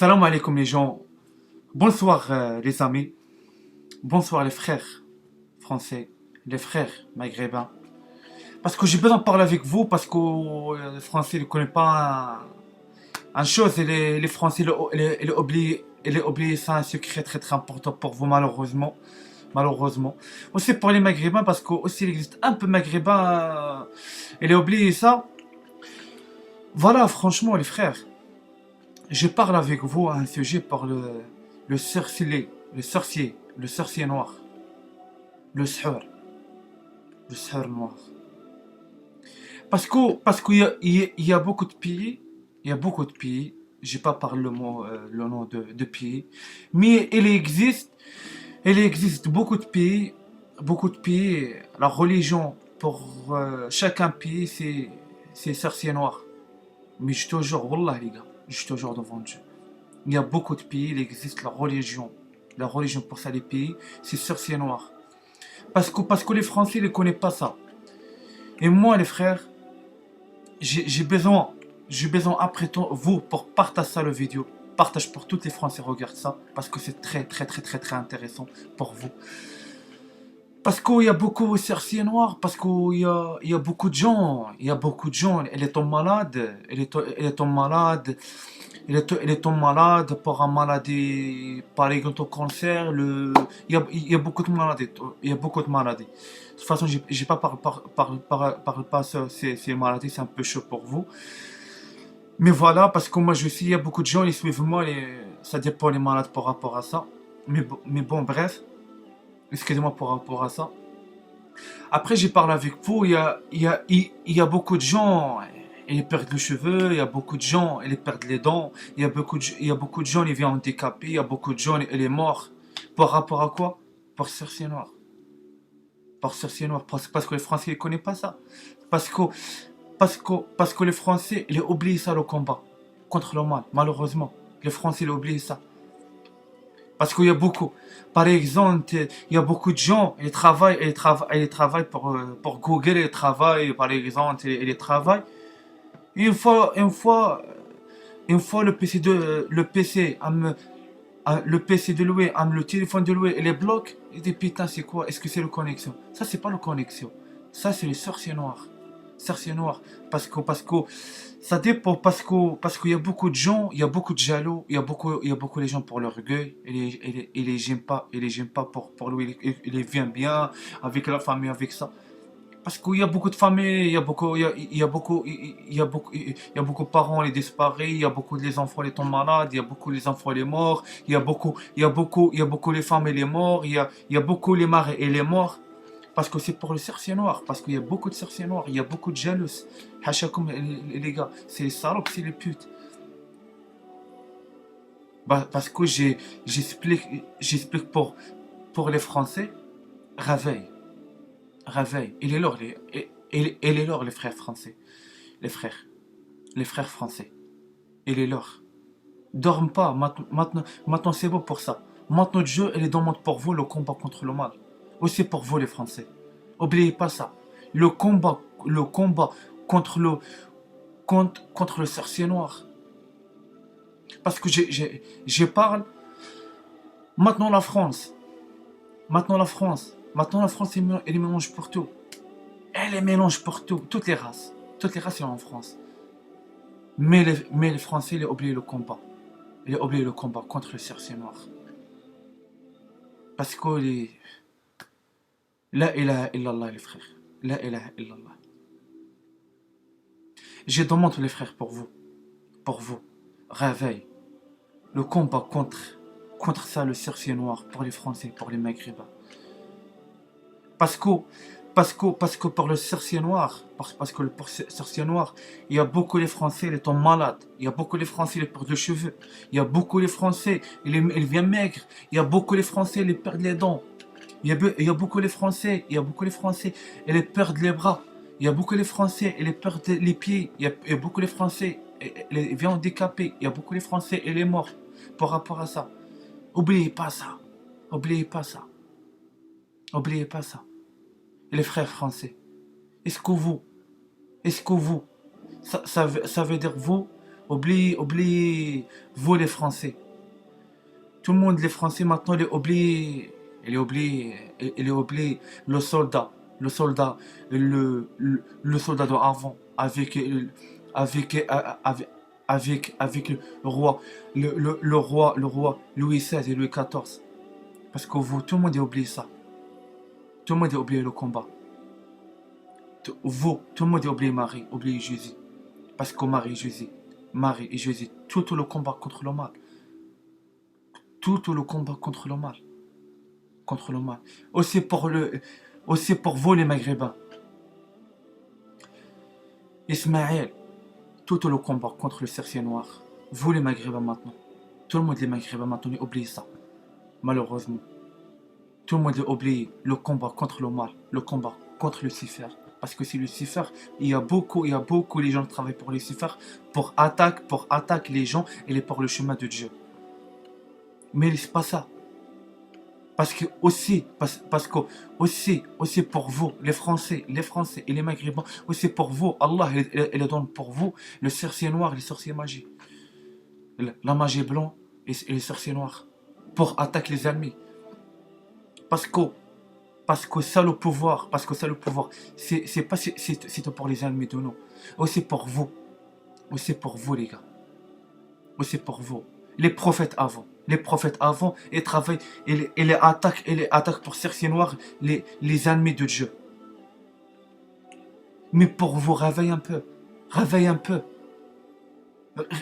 Salam alaikum les gens. Bonsoir les amis. Bonsoir les frères français, les frères maghrébins. Parce que j'ai besoin de parler avec vous parce que les Français ne connaissent pas une chose et les Français les oublient, c'est un secret très très important pour vous malheureusement. Malheureusement. Aussi pour les maghrébins parce que aussi il existe un peu maghrébin et les oublié ça. Voilà franchement les frères. Je parle avec vous à un sujet pour le sorcier, le sorcier noir, le sihir, le sihir noir. Parce qu'il y a beaucoup de pays, il y a beaucoup de pays, j'ai pas parlé le nom de pays, mais il existe beaucoup de pays, la religion pour chacun pays c'est sorcier noir. Mais je te jure, wallah les gars, je te jure devant Dieu. Il y a beaucoup de pays, il existe la religion. La religion pour ça les pays, c'est sorcier noir. Parce que les Français ne connaissent pas ça. Et moi les frères, j'ai besoin après tout, vous pour partager ça le vidéo. Partage pour tous les Français, regarde ça. Parce que c'est très très très très très intéressant pour vous. Parce qu'il y a beaucoup de sorciers noirs, parce il y a beaucoup de gens, elle est tombée malade, elle est tombée malade pour une maladie, par exemple, au cancer, il y a beaucoup de maladies, il y a beaucoup de maladies. De toute façon, j'ai pas parlé pas ces maladies, c'est un peu chaud pour vous. Mais voilà, parce que moi je sais, il y a beaucoup de gens, ils suivent moi, ça dépend les malades par rapport à ça. Mais bon, bref, excusez-moi par rapport à ça. Après, j'ai parlé avec vous, il y a beaucoup de gens, ils perdent les cheveux, il y a beaucoup de gens, ils perdent les dents, il y a beaucoup de gens, ils viennent handicapés, il y a beaucoup de gens, ils sont morts. Par rapport à quoi? Par sorcier noir. Par sorcier noir. Parce que les Français ne connaissent pas ça. Parce que, parce que les Français, ils oublient ça le combat contre le mal, malheureusement. Les Français, ils oublient ça. Parce qu'il y a beaucoup. Par exemple, il y a beaucoup de gens, ils travaillent pour Google, ils travaillent, par exemple, ils travaillent. Une fois le PC de louer, le téléphone de louer, et les blocs, il dit putain, c'est quoi? Est-ce que c'est le connexion? Ça, c'est pas le connexion. Ça, c'est les sorciers noirs. Sorciers noirs. Parce que ça dépend, parce qu'il y a beaucoup de gens, il y a beaucoup de jaloux, il y a beaucoup de gens pour l'orgueil, et les j'aime pas, pour lui, il vient bien, avec la famille, avec ça. Parce qu'il y a beaucoup de familles, il y a beaucoup de parents les disparus, il y a beaucoup les enfants les tombent malades, il y a beaucoup les enfants les morts, il y a beaucoup les femmes et les morts, il y a beaucoup les maris et les morts. Parce que c'est pour le sorcier noir, parce qu'il y a beaucoup de sorciers noirs, il y a beaucoup de jaloux. Hachakoum les gars, c'est les salopes, c'est les putes. Parce que j'explique pour les Français, réveil. Réveil. Il est l'heure, les frères français. Les frères. Les frères français. Il est l'heure. Dorme pas. Maintenant c'est bon pour ça. Maintenant le jeu, il est dans le monde pour vous, le combat contre le mal. Aussi pour vous, les Français. Oubliez pas ça. Le combat contre contre le sorcier noir. Parce que je parle. Maintenant la France. Maintenant la France. Maintenant la France, elle mélange pour tout. Elle les mélange pour tout. Toutes les races. Toutes les races sont en France. Mais les Français, ils ont oublié le combat. Ils ont oublié le combat contre le sorcier noir. Parce que la ilaha illallah, les frères. La ilaha illallah. Je demande les frères pour vous. Pour vous. Réveil. Le combat contre ça, le sorcier noir, pour les Français, pour les Maghrébins. Parce que pour le sorcier noir, parce que pour le sorcier noir, il y a beaucoup les Français, ils tombent malades. Il y a beaucoup les Français, ils perdent les cheveux. Il y a beaucoup les Français, ils viennent maigres. Il y a beaucoup les Français, ils perdent les dents. Il y a beaucoup les Français, ils perdent les bras. Il y a beaucoup les Français, ils perdent les pieds. Il y a beaucoup les Français, ils viennent handicapés. Il y a beaucoup les Français, ils sont morts par rapport à ça. Oubliez pas ça. Oubliez pas ça. Oubliez pas ça. Et les frères français, est-ce que vous, ça veut dire vous, Oublie, vous les Français. Tout le monde, les Français maintenant, il oublie le soldat, le soldat d'avant, avec, avec le roi, le roi Louis XVI et Louis XIV. Parce que vous, tout le monde a oublié ça. Tout le monde a oublié le combat. Vous, tout le monde a oublié Marie, oublié Jésus. Parce que Marie et Jésus, tout le combat contre le mal. Tout le combat contre le mal. Contre le mal. Aussi pour vous les Maghrébins. Ismaël, tout le combat contre le sorcier noir. Vous les Maghrébins maintenant. Tout le monde les Maghrébins maintenant, oubliez ça. Malheureusement. Tout le monde a oublié le combat contre le mal. Le combat contre Lucifer. Parce que c'est Lucifer, il y a beaucoup les gens qui travaillent pour Lucifer, pour attaquer les gens et pour le chemin de Dieu. Mais c'est pas ça. Parce que aussi pour vous, les Français et les Maghrébins, aussi pour vous, Allah il donne pour vous le sorcier noir et les sorciers magiques. La magie blanche et les sorciers noirs. Pour attaquer les ennemis. Parce que ça le pouvoir, c'est pas c'est pour les ennemis de nous. Aussi pour vous les gars. Aussi pour vous. Les prophètes avant, ils travaillent, et les attaquent pour sorciers noirs, les ennemis de Dieu. Mais pour vous, réveille un peu.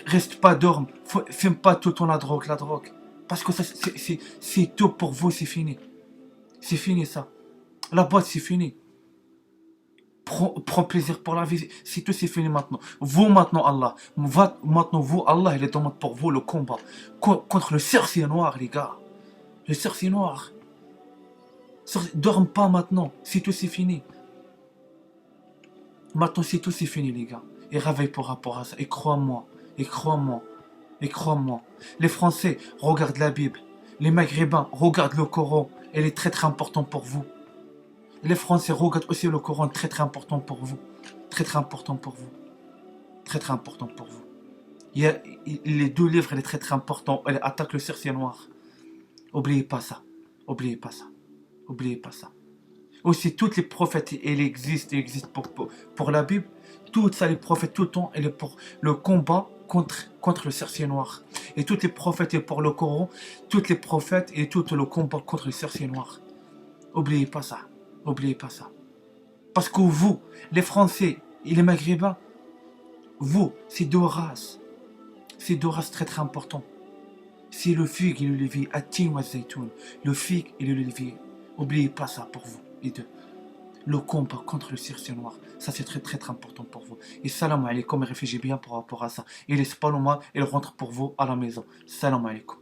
Reste pas dorme. Fume pas tout le temps la drogue. Parce que ça, c'est tout pour vous, c'est fini. C'est fini ça. La boîte, c'est fini. Prends plaisir pour la vie. C'est tout, c'est fini maintenant. Vous, maintenant, Allah. Maintenant, vous, Allah, il demande pour vous le combat. Contre le sorcier noir, les gars. Le sorcier noir. Dorme pas maintenant. C'est tout, c'est fini. Maintenant, c'est tout, c'est fini, les gars. Et réveille par rapport à ça. Et crois-moi. Les Français regardent la Bible. Les Maghrébins regardent le Coran. Il est très très important pour vous. Les Français regardent aussi le Coran, très très important pour vous. Très très important pour vous. Très très important pour vous. Les deux livres, il est très très important. Elle attaque le sorcier noir. Oubliez pas ça. Aussi, tous les prophètes, ils existent pour la Bible. Tout ça, les prophètes, tout le temps, il est pour le combat contre le sorcier noir. Et tous les prophètes, et pour le Coran, tous les prophètes, et tout le combat contre le sorcier noir. Oubliez pas ça. Parce que vous, les Français et les Maghrébins, vous, c'est deux races. C'est deux races très très importantes. C'est le figue et l'olivier, Atin wa Zaytoun. Le figue et l'olivier. Oubliez pas ça pour vous, les deux. Le combat contre le sorcier noir, ça c'est très très très important pour vous. Et salam alaikum, réfléchissez bien par rapport à ça. Et laissez pas le mal, il rentre pour vous à la maison. Salam alaikum.